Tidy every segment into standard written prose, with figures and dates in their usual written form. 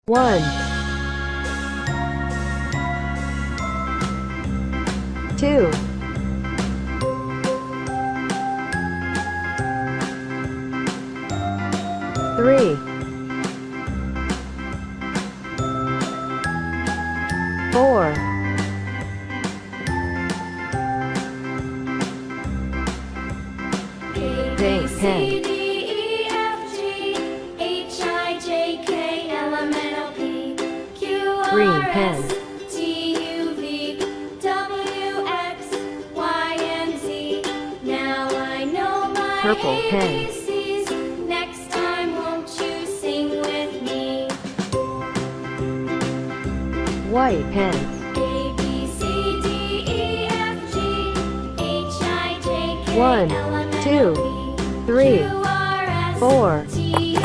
1, 2, 3, 4, 5, 10. Green pen. Purple pen. Next time, won't you sing with me? White pen. A, B, C, D, E, F, G, H, I, J, K, 1, L, M, N, 2, O, P, 3, Q, R, S, 4, T, U, V,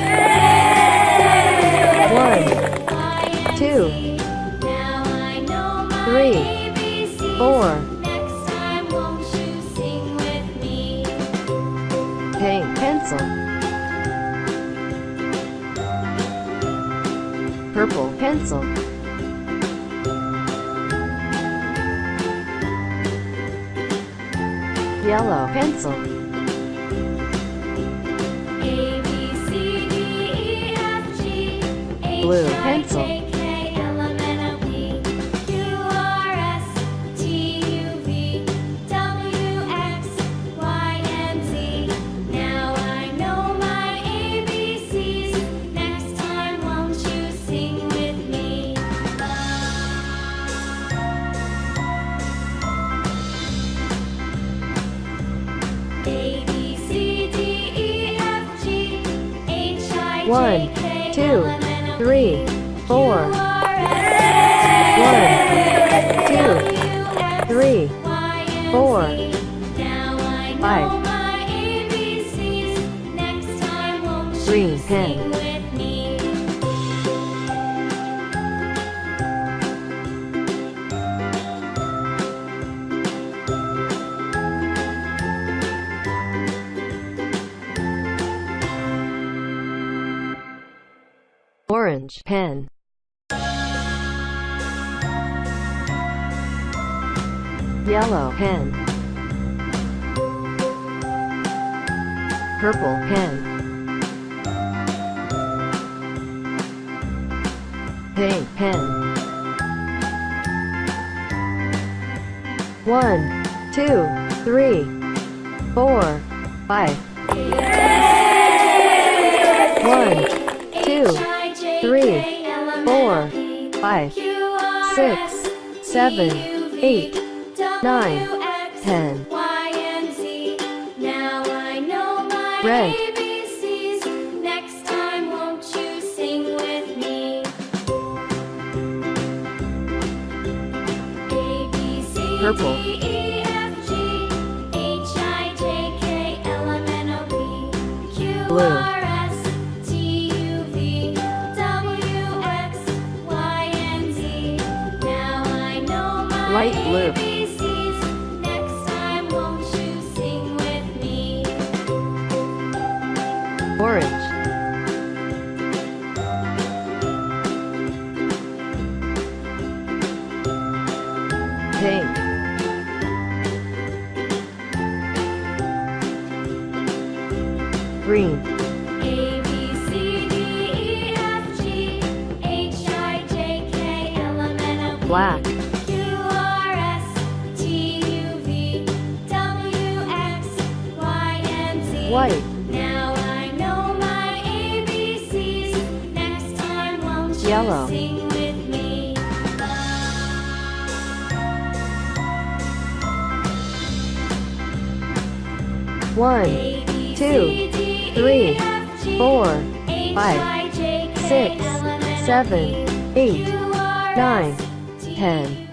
1, Y, and 2, Z. Now I know my 3, ABCs. 4. Next time, won't you sing with me? Pink pencil. Purple pencil. Yellow pencil. A, B, C, D, E, F, G, H, Blue I, pencil. J, K, L, M, N, O, P, Q, R, S, T, U, V, W, X, Y, and Z. Now I know my ABCs. Next time, won't you sing with me? A, B, C, D, E, F, G, H, I, 1, J, K, 2, L, M, N, O, 3, Q, 4, R, S, T, 1, 2, W, X, 3, Y, and 4, Z. Now I know 5. my ABCs. Next time, won't you Green sing pen. with me? Orange pen. Yellow pen. Purple pen. Pink pen. 1, 2, 3, 4, 5. 1, 2, 3, 4, 5, 6, 7, 8, 9, 10. Now I know my Red. ABCs. Next time, won't you sing with me? A, B, C, Purple. D, E, F, G, H, I, J, K, L, M, N, O, P, Q, Blue. R, S, T, U, V, W, X, Y, and Z. Now I know my Light blue. ABCs. Next time, won't you sing with me? Orange. Pink. Green. A, B, C, D, E, F, G, H, I, J, K, L, M, N, O, P, Black. Q, R, S, T, U, V, W, X, Y, and Z. White. Now I know my ABCs. Next time, won't you Yellow. sing with me? 1, A, B, 2, C, D, 3, E, F, G, 4, H, 5, I, J, K, 6, L, M, N, O, 7, P, 8, Q, R, 9, S, T, 10.